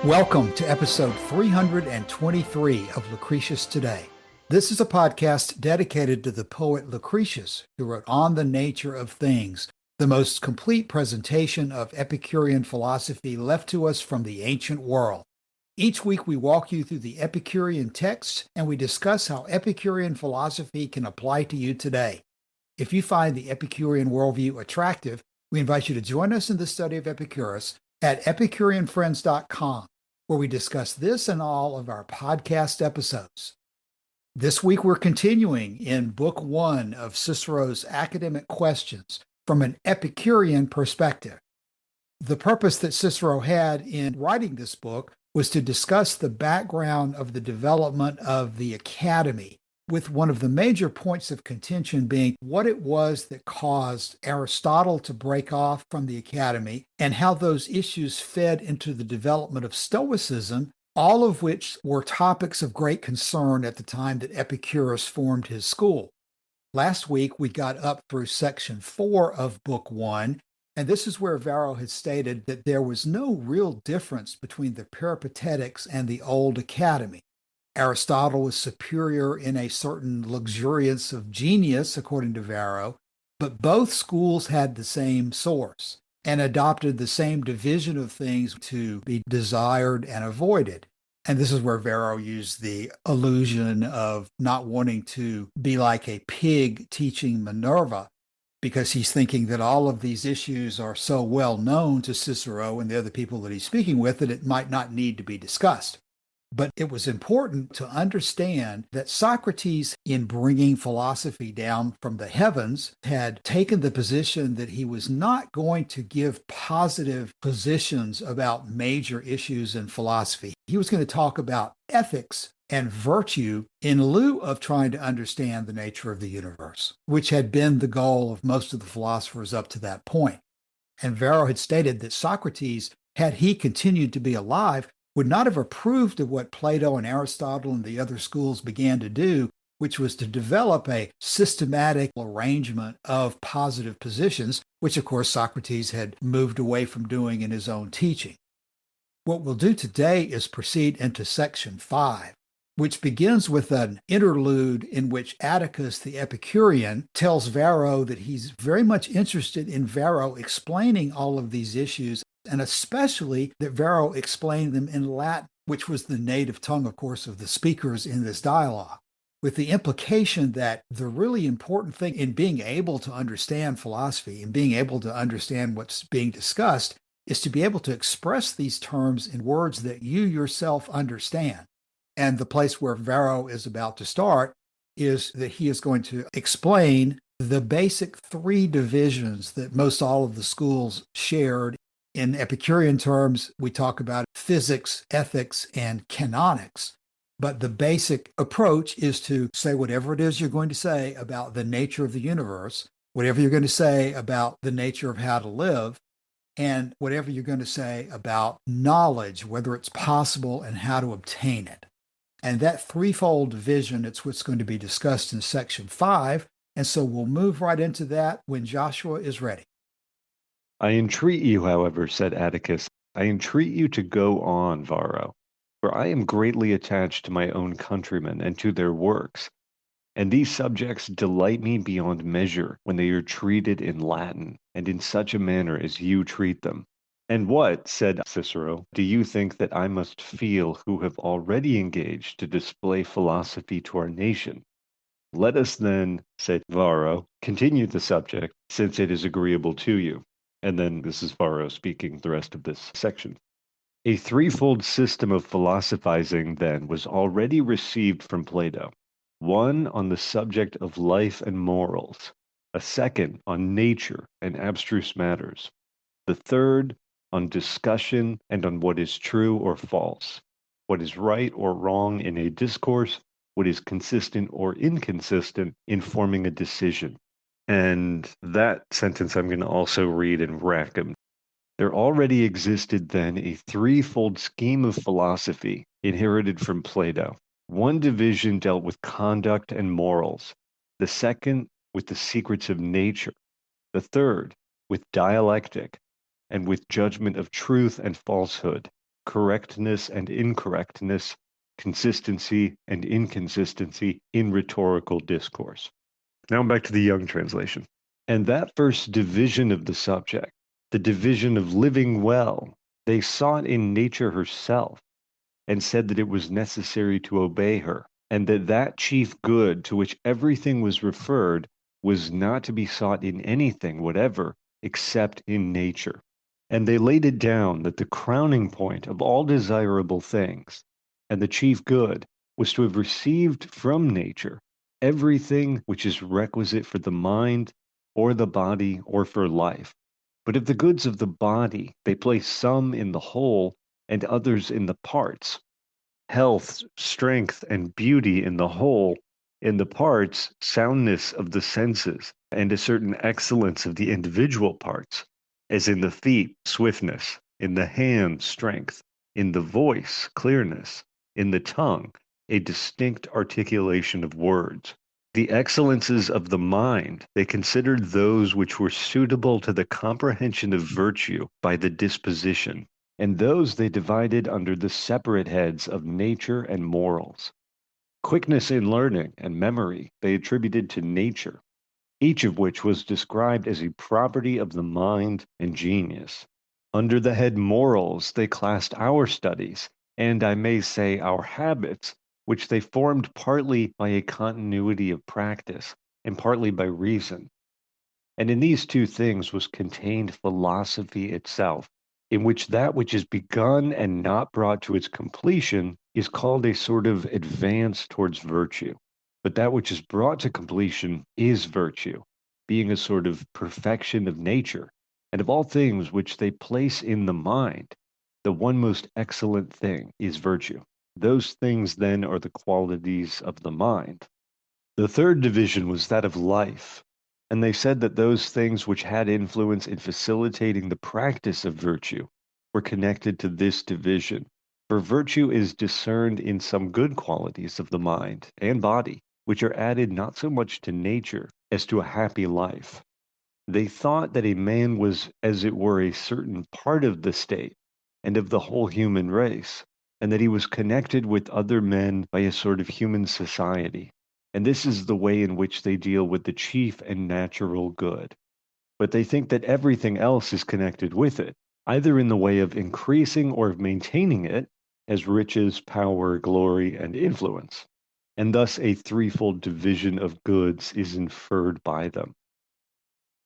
Welcome to episode 323 of Lucretius Today. This is a podcast dedicated to the poet Lucretius, who wrote On the Nature of Things, the most complete presentation of Epicurean philosophy left to us from the ancient world. Each week we walk you through the Epicurean text and we discuss how Epicurean philosophy can apply to you today. If you find the Epicurean worldview attractive, we invite you to join us in the study of Epicurus at EpicureanFriends.com, where we discuss this and all of our podcast episodes. This week we're continuing in Book 1 of Cicero's Academic Questions from an Epicurean perspective. The purpose that Cicero had in writing this book was to discuss the background of the development of the academy, with one of the major points of contention being what it was that caused Aristotle to break off from the academy and how those issues fed into the development of Stoicism, all of which were topics of great concern at the time that Epicurus formed his school. Last week, we got up through section 4 of Book 1, and this is where Varro had stated that there was no real difference between the Peripatetics and the old academy. Aristotle was superior in a certain luxuriance of genius, according to Varro, but both schools had the same source and adopted the same division of things to be desired and avoided. And this is where Varro used the illusion of not wanting to be like a pig teaching Minerva, because he's thinking that all of these issues are so well known to Cicero and the other people that he's speaking with that it might not need to be discussed. But it was important to understand that Socrates, in bringing philosophy down from the heavens, had taken the position that he was not going to give positive positions about major issues in philosophy. He was going to talk about ethics and virtue in lieu of trying to understand the nature of the universe, which had been the goal of most of the philosophers up to that point. And Varro had stated that Socrates, had he continued to be alive, would not have approved of what Plato and Aristotle and the other schools began to do, which was to develop a systematic arrangement of positive positions, which of course Socrates had moved away from doing in his own teaching. What we'll do today is proceed into section 5, which begins with an interlude in which Atticus the Epicurean tells Varro that he's very much interested in Varro explaining all of these issues, and especially that Varro explained them in Latin, which was the native tongue, of course, of the speakers in this dialogue, with the implication that the really important thing in being able to understand philosophy and being able to understand what's being discussed is to be able to express these terms in words that you yourself understand. And the place where Varro is about to start is that he is going to explain the basic three divisions that most all of the schools shared. In Epicurean terms, we talk about physics, ethics, and canonics. But the basic approach is to say whatever it is you're going to say about the nature of the universe, whatever you're going to say about the nature of how to live, and whatever you're going to say about knowledge, whether it's possible and how to obtain it. And that threefold division, it's what's going to be discussed in section 5. And so we'll move right into that when Joshua is ready. I entreat you, however, said Atticus, I entreat you to go on, Varro, for I am greatly attached to my own countrymen and to their works, and these subjects delight me beyond measure when they are treated in Latin, and in such a manner as you treat them. And what, said Cicero, do you think that I must feel who have already engaged to display philosophy to our nation? Let us then, said Varro, continue the subject, since it is agreeable to you. And then this is Varro speaking the rest of this section. A threefold system of philosophizing, then, was already received from Plato. One on the subject of life and morals, a second on nature and abstruse matters, the third on discussion and on what is true or false, what is right or wrong in a discourse, what is consistent or inconsistent in forming a decision. And that sentence I'm going to also read in Rackham. There already existed then a threefold scheme of philosophy inherited from Plato. One division dealt with conduct and morals, the second with the secrets of nature, the third with dialectic and with judgment of truth and falsehood, correctness and incorrectness, consistency and inconsistency in rhetorical discourse. Now back to the Young translation. And that first division of the subject, the division of living well, they sought in nature herself, and said that it was necessary to obey her, and that that chief good to which everything was referred was not to be sought in anything whatever except in nature. And they laid it down that the crowning point of all desirable things, and the chief good, was to have received from nature everything which is requisite for the mind, or the body, or for life. But of the goods of the body, they place some in the whole, and others in the parts. Health, strength, and beauty in the whole, in the parts, soundness of the senses, and a certain excellence of the individual parts, as in the feet, swiftness, in the hand, strength, in the voice, clearness, in the tongue, a distinct articulation of words. The excellences of the mind, they considered those which were suitable to the comprehension of virtue by the disposition, and those they divided under the separate heads of nature and morals. Quickness in learning and memory they attributed to nature, each of which was described as a property of the mind and genius. Under the head morals, they classed our studies, and I may say our habits, which they formed partly by a continuity of practice and partly by reason. And in these two things was contained philosophy itself, in which that which is begun and not brought to its completion is called a sort of advance towards virtue. But that which is brought to completion is virtue, being a sort of perfection of nature, and of all things which they place in the mind, the one most excellent thing is virtue. Those things then are the qualities of the mind. The third division was that of life, and they said that those things which had influence in facilitating the practice of virtue were connected to this division. For virtue is discerned in some good qualities of the mind and body, which are added not so much to nature as to a happy life. They thought that a man was, as it were, a certain part of the state and of the whole human race, and that he was connected with other men by a sort of human society. And this is the way in which they deal with the chief and natural good. But they think that everything else is connected with it, either in the way of increasing or of maintaining it, as riches, power, glory, and influence. And thus a threefold division of goods is inferred by them.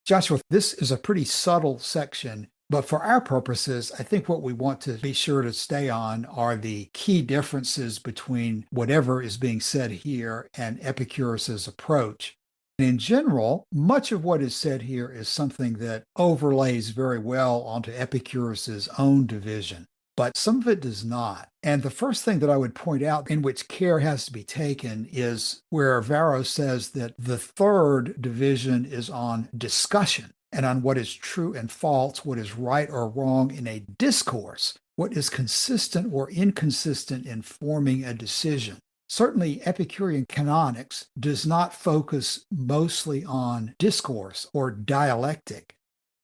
Joshua, this is a pretty subtle section, but for our purposes, I think what we want to be sure to stay on are the key differences between whatever is being said here and Epicurus's approach. In general, much of what is said here is something that overlays very well onto Epicurus's own division, but some of it does not. And the first thing that I would point out in which care has to be taken is where Varro says that the third division is on discussion and on what is true and false, what is right or wrong in a discourse, what is consistent or inconsistent in forming a decision. Certainly, Epicurean canonics does not focus mostly on discourse or dialectic.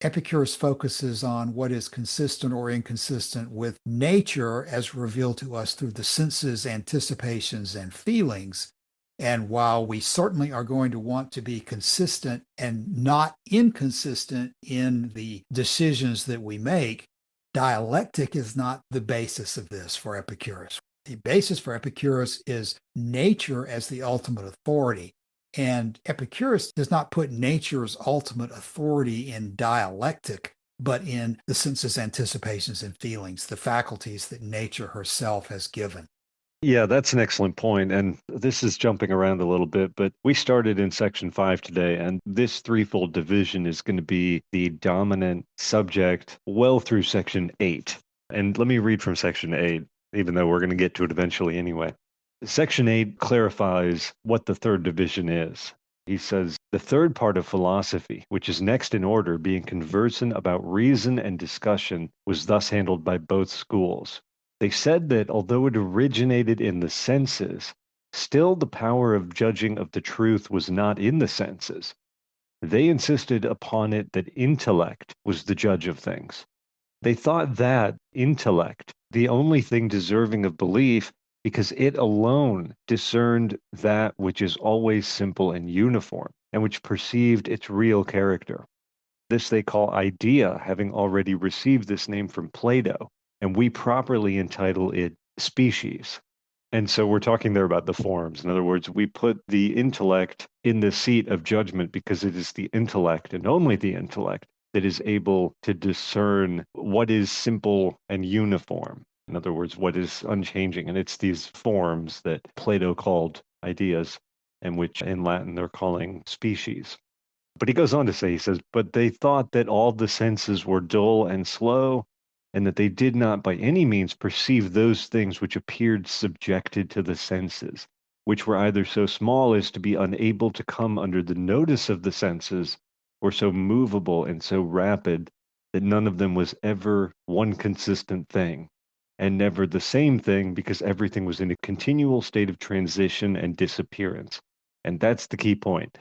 Epicurus focuses on what is consistent or inconsistent with nature as revealed to us through the senses, anticipations, and feelings. And while we certainly are going to want to be consistent and not inconsistent in the decisions that we make, dialectic is not the basis of this for Epicurus. The basis for Epicurus is nature as the ultimate authority. And Epicurus does not put nature's ultimate authority in dialectic, but in the senses, anticipations, and feelings, the faculties that nature herself has given. Yeah, that's an excellent point. And this is jumping around a little bit, but we started in section 5 today, and this threefold division is going to be the dominant subject well through section 8. And let me read from section 8, even though we're going to get to it eventually anyway. Section 8 clarifies what the third division is. He says, the third part of philosophy, which is next in order, being conversant about reason and discussion, was thus handled by both schools. They said that although it originated in the senses, still the power of judging of the truth was not in the senses. They insisted upon it that intellect was the judge of things. They thought that intellect the only thing deserving of belief, because it alone discerned that which is always simple and uniform, and which perceived its real character. This they call idea, having already received this name from Plato, and we properly entitle it species. And so we're talking there about the forms. In other words, we put the intellect in the seat of judgment because it is the intellect and only the intellect that is able to discern what is simple and uniform. In other words, what is unchanging. And it's these forms that Plato called ideas, and which in Latin they're calling species. But he goes on to say, he says, but they thought that all the senses were dull and slow, and that they did not by any means perceive those things which appeared subjected to the senses, which were either so small as to be unable to come under the notice of the senses, or so movable and so rapid that none of them was ever one consistent thing, and never the same thing, because everything was in a continual state of transition and disappearance. And that's the key point,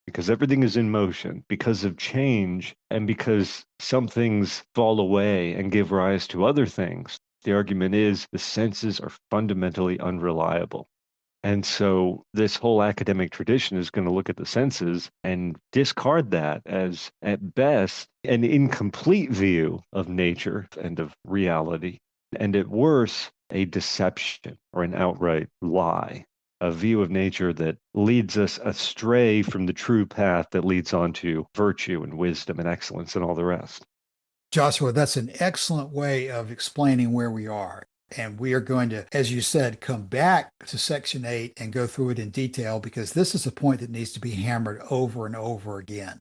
because everything is in motion because of change, and because some things fall away and give rise to other things. The argument is the senses are fundamentally unreliable. And so this whole academic tradition is going to look at the senses and discard that as, at best, an incomplete view of nature and of reality, and at worst, a deception or an outright lie, a view of nature that leads us astray from the true path that leads on to virtue and wisdom and excellence and all the rest. Joshua, that's an excellent way of explaining where we are. And we are going to, as you said, come back to section 8 and go through it in detail, because this is a point that needs to be hammered over and over again.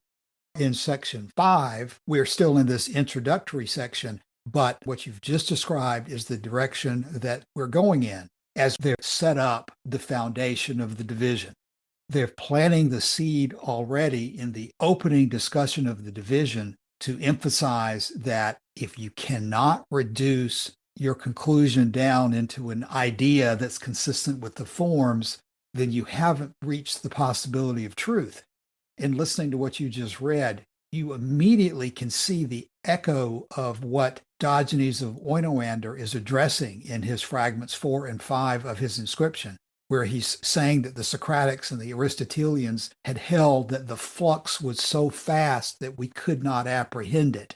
In section 5, we're still in this introductory section, but what you've just described is the direction that we're going in as they've set up the foundation of the division. They're planting the seed already in the opening discussion of the division to emphasize that if you cannot reduce your conclusion down into an idea that's consistent with the forms, then you haven't reached the possibility of truth. In listening to what you just read, you immediately can see the echo of what Diogenes of Oinoander is addressing in his fragments 4 and 5 of his inscription, where he's saying that the Socratics and the Aristotelians had held that the flux was so fast that we could not apprehend it.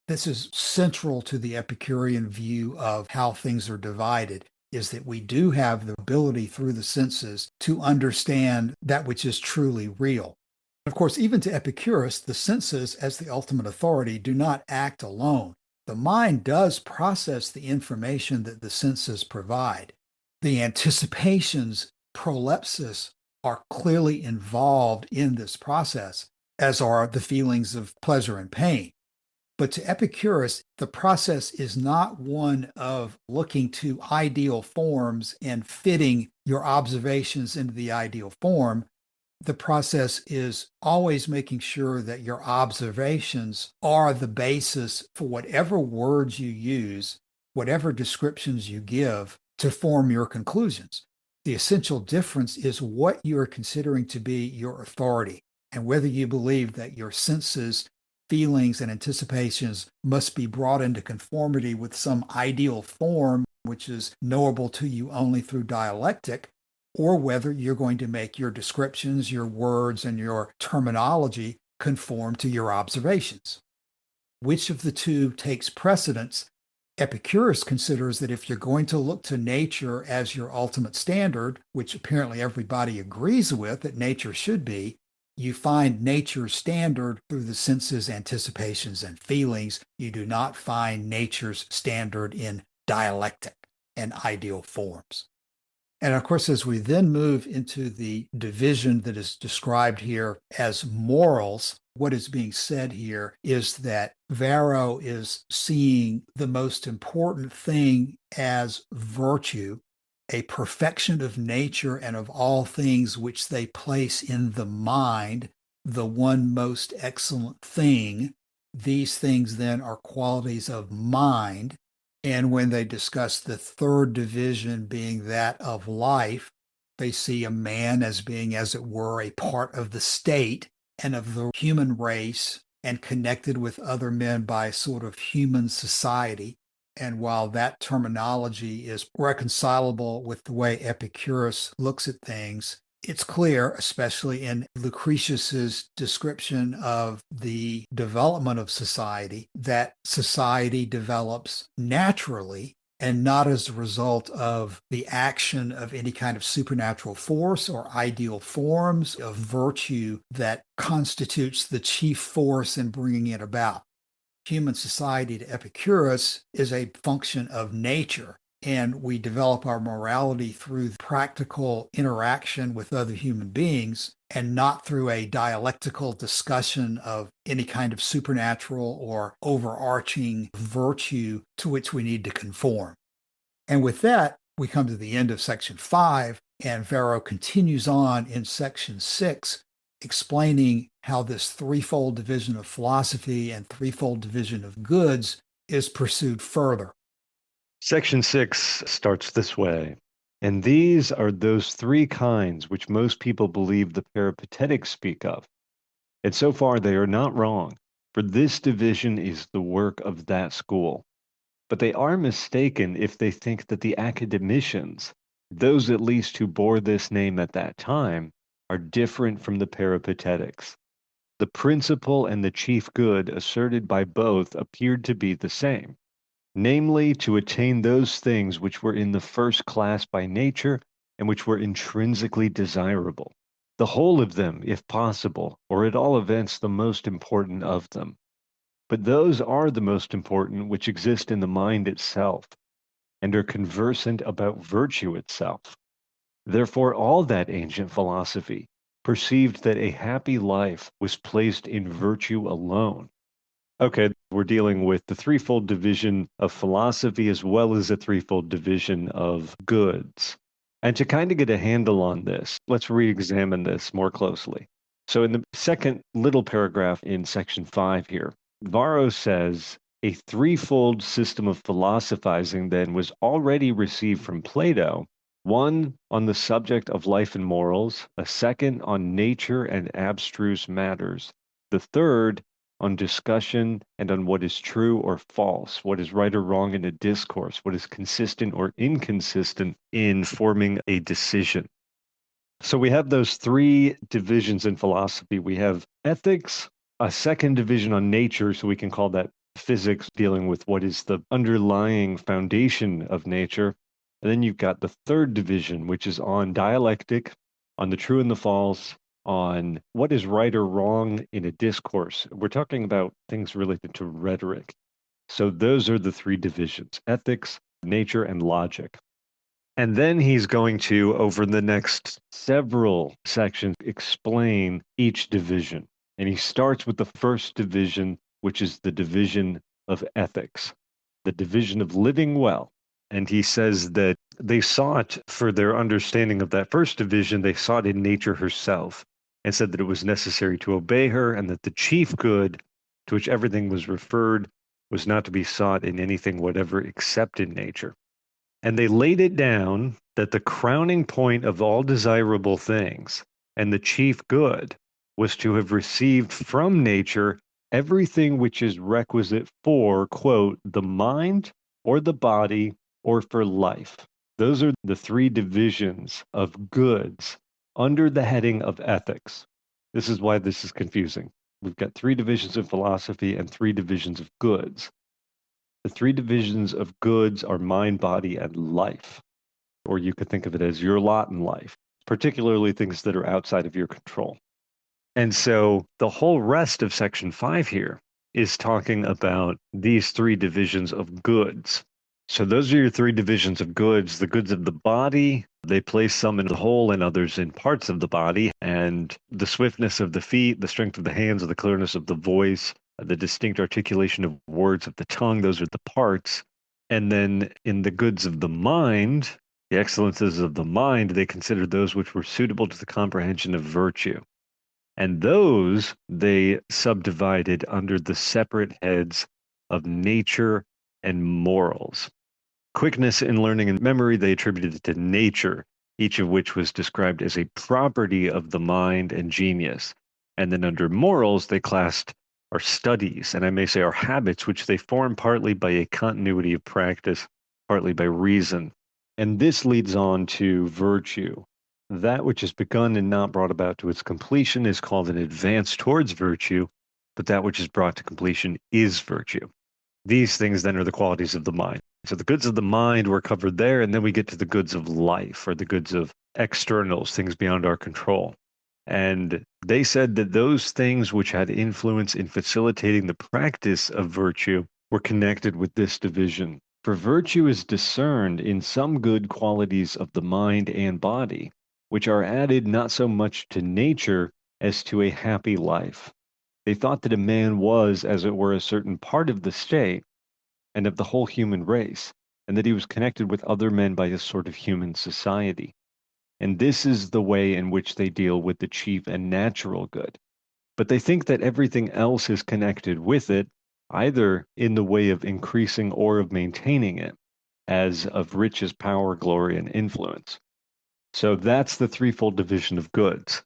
This is central to the Epicurean view of how things are divided, is that we do have the ability through the senses to understand that which is truly real. Of course, even to Epicurus, the senses, as the ultimate authority, do not act alone. The mind does process the information that the senses provide. The anticipations, prolepsis, are clearly involved in this process, as are the feelings of pleasure and pain. But to Epicurus, the process is not one of looking to ideal forms and fitting your observations into the ideal form. The process is always making sure that your observations are the basis for whatever words you use, whatever descriptions you give to form your conclusions. The essential difference is what you are considering to be your authority, and whether you believe that your senses, feelings, and anticipations must be brought into conformity with some ideal form which is knowable to you only through dialectic, or whether you're going to make your descriptions, your words, and your terminology conform to your observations. Which of the two takes precedence? Epicurus considers that if you're going to look to nature as your ultimate standard, which apparently everybody agrees with that nature should be, you find nature's standard through the senses, anticipations, and feelings. You do not find nature's standard in dialectic and ideal forms. And of course, as we then move into the division that is described here as morals, what is being said here is that Varro is seeing the most important thing as virtue, a perfection of nature and of all things which they place in the mind, the one most excellent thing. These things then are qualities of mind. And when they discuss the third division being that of life, they see a man as being, as it were, a part of the state and of the human race and connected with other men by a sort of human society. And while that terminology is reconcilable with the way Epicurus looks at things, it's clear, especially in Lucretius's description of the development of society, that society develops naturally and not as a result of the action of any kind of supernatural force or ideal forms of virtue that constitutes the chief force in bringing it about. Human society to Epicurus is a function of nature, and we develop our morality through practical interaction with other human beings and not through a dialectical discussion of any kind of supernatural or overarching virtue to which we need to conform. And with that, we come to the end of section 5, and Varro continues on in section 6, explaining how this threefold division of philosophy and threefold division of goods is pursued further. Section 6 starts this way. And these are those three kinds which most people believe the Peripatetics speak of. And so far they are not wrong, for this division is the work of that school. But they are mistaken if they think that the academicians, those at least who bore this name at that time, are different from the Peripatetics. The principle and the chief good asserted by both appeared to be the same, namely to attain those things which were in the first class by nature and which were intrinsically desirable, the whole of them, if possible, or at all events the most important of them. But those are the most important which exist in the mind itself, and are conversant about virtue itself. Therefore, all that ancient philosophy perceived that a happy life was placed in virtue alone. Okay, we're dealing with the threefold division of philosophy as well as a threefold division of goods. And to kind of get a handle on this, let's re-examine this more closely. So in the second little paragraph in section 5 here, Varro says, a threefold system of philosophizing then was already received from Plato, one on the subject of life and morals, a second on nature and abstruse matters, the third on discussion and on what is true or false, what is right or wrong in a discourse, what is consistent or inconsistent in forming a decision. So we have those three divisions in philosophy. We have ethics, a second division on nature, so we can call that physics, dealing with what is the underlying foundation of nature. And then you've got the third division, which is on dialectic, on the true and the false, on what is right or wrong in a discourse. We're talking about things related to rhetoric. So those are the three divisions: ethics, nature, and logic. And then he's going to, over the next several sections, explain each division. And he starts with the first division, which is the division of ethics, the division of living well. And he says that they sought, for their understanding of that first division, they sought in nature herself, and said that it was necessary to obey her, and that the chief good to which everything was referred was not to be sought in anything whatever except in nature. And they laid it down that the crowning point of all desirable things and the chief good was to have received from nature everything which is requisite for, quote, the mind or the body or for life. Those are the three divisions of goods under the heading of ethics. This is why this is confusing. We've got three divisions of philosophy and three divisions of goods. The three divisions of goods are mind, body, and life. Or you could think of it as your lot in life, particularly things that are outside of your control. And so the whole rest of section 5 here is talking about these three divisions of goods. So those are your three divisions of goods. The goods of the body, they place some in the whole and others in parts of the body. And the swiftness of the feet, the strength of the hands, the clearness of the voice, the distinct articulation of words of the tongue, those are the parts. And then in the goods of the mind, the excellences of the mind, they considered those which were suitable to the comprehension of virtue. And those they subdivided under the separate heads of nature and morals. Quickness in learning and memory they attributed to nature, each of which was described as a property of the mind and genius. And then under morals, they classed our studies, and I may say our habits, which they form partly by a continuity of practice, partly by reason. And this leads on to virtue. That which is begun and not brought about to its completion is called an advance towards virtue, but that which is brought to completion is virtue. These things then are the qualities of the mind. So the goods of the mind were covered there, and then we get to the goods of life, or the goods of externals, things beyond our control. And they said that those things which had influence in facilitating the practice of virtue were connected with this division. For virtue is discerned in some good qualities of the mind and body, which are added not so much to nature as to a happy life. They thought that a man was, as it were, a certain part of the state and of the whole human race, and that he was connected with other men by a sort of human society. And this is the way in which they deal with the chief and natural good. But they think that everything else is connected with it, either in the way of increasing or of maintaining it, as of riches, power, glory, and influence. So that's the threefold division of goods.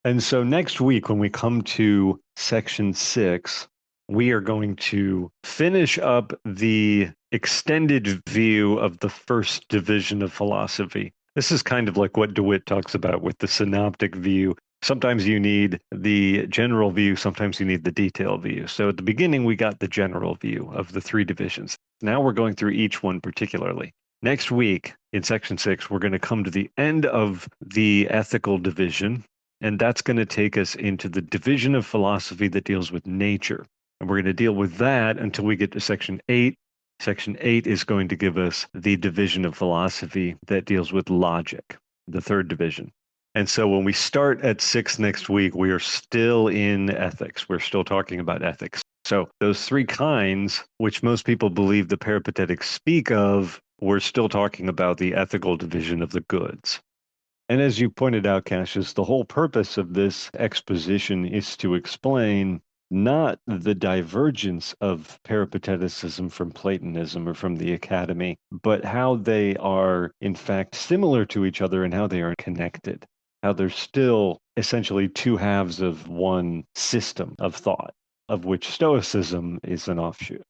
And so next week, when we come to section 6, we are going to finish up the extended view of the first division of philosophy. This is kind of like what DeWitt talks about with the synoptic view. Sometimes you need the general view, sometimes you need the detailed view. So at the beginning, we got the general view of the three divisions. Now we're going through each one particularly. Next week, in section 6, we're going to come to the end of the ethical division, and that's going to take us into the division of philosophy that deals with nature. And we're going to deal with that until we get to section 8. Section 8 is going to give us the division of philosophy that deals with logic, the third division. And so when we start at 6 next week, we are still in ethics. We're still talking about ethics. So those three kinds, which most people believe the peripatetics speak of, we're still talking about the ethical division of the goods. And as you pointed out, Cassius, the whole purpose of this exposition is to explain not the divergence of peripateticism from Platonism or from the Academy, but how they are, in fact, similar to each other and how they are connected, how they're still essentially two halves of one system of thought, of which Stoicism is an offshoot.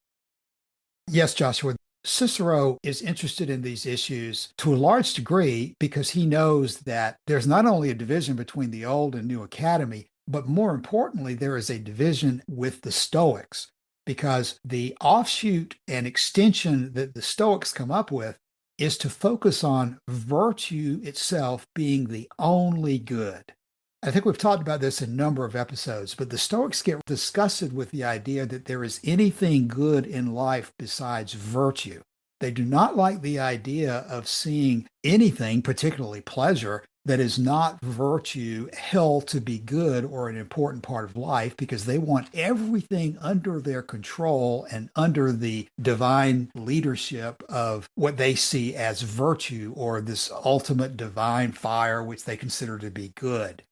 Yes, Joshua. Cicero is interested in these issues to a large degree because he knows that there's not only a division between the old and new academy, but more importantly, there is a division with the Stoics, because the offshoot and extension that the Stoics come up with is to focus on virtue itself being the only good. I think we've talked about this in a number of episodes, but the Stoics get disgusted with the idea that there is anything good in life besides virtue. They do not like the idea of seeing anything, particularly pleasure, that is not virtue, held to be good or an important part of life, because they want everything under their control and under the divine leadership of what they see as virtue, or this ultimate divine fire, which they consider to be good.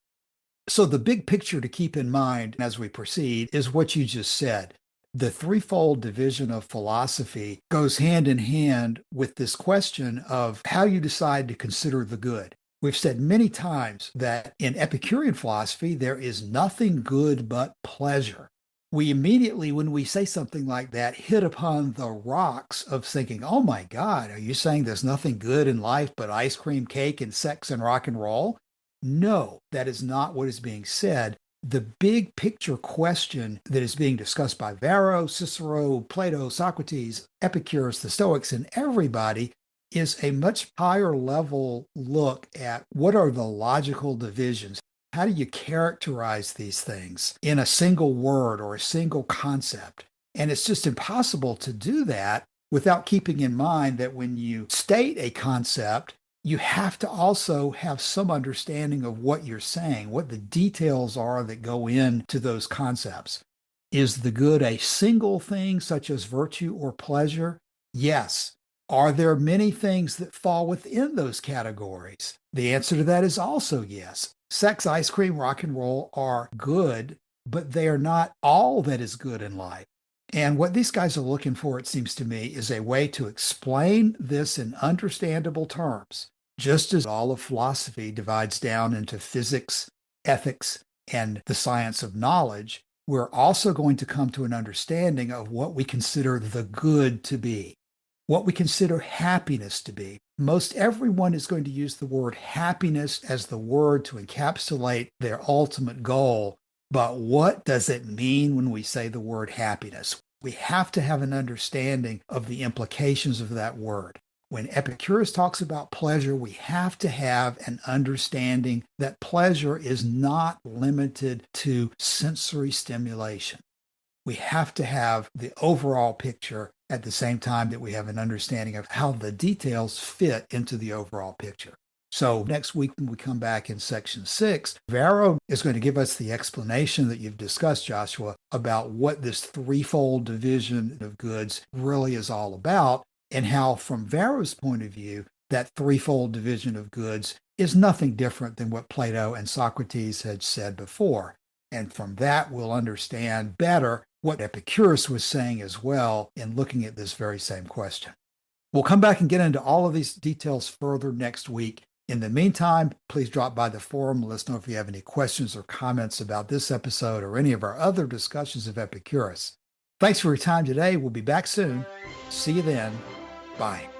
So the big picture to keep in mind as we proceed is what you just said. The threefold division of philosophy goes hand in hand with this question of how you decide to consider the good. We've said many times that in Epicurean philosophy, there is nothing good but pleasure. We immediately, when we say something like that, hit upon the rocks of thinking, oh my God, are you saying there's nothing good in life but ice cream, cake, and sex and rock and roll? No, that is not what is being said. The big picture question that is being discussed by Varro, Cicero, Plato, Socrates, Epicurus, the Stoics, and everybody is a much higher level look at what are the logical divisions. How do you characterize these things in a single word or a single concept? And it's just impossible to do that without keeping in mind that when you state a concept, you have to also have some understanding of what you're saying, what the details are that go into those concepts. Is the good a single thing, such as virtue or pleasure? Yes. Are there many things that fall within those categories? The answer to that is also yes. Sex, ice cream, rock and roll are good, but they are not all that is good in life. And what these guys are looking for, it seems to me, is a way to explain this in understandable terms, just as all of philosophy divides down into physics, ethics, and the science of knowledge. we're also going to come to an understanding of what we consider the good to be, what we consider happiness to be. Most everyone is going to use the word happiness as the word to encapsulate their ultimate goal. But what does it mean when we say the word happiness? We have to have an understanding of the implications of that word. When Epicurus talks about pleasure, we have to have an understanding that pleasure is not limited to sensory stimulation. We have to have the overall picture at the same time that we have an understanding of how the details fit into the overall picture. So next week, when we come back in section 6, Varro is going to give us the explanation that you've discussed, Joshua, about what this threefold division of goods really is all about, and how, from Varro's point of view, that threefold division of goods is nothing different than what Plato and Socrates had said before. And from that, we'll understand better what Epicurus was saying as well in looking at this very same question. We'll come back and get into all of these details further next week. In the meantime, please drop by the forum. Let us know if you have any questions or comments about this episode or any of our other discussions of Epicurus. Thanks for your time today. We'll be back soon. See you then. Bye.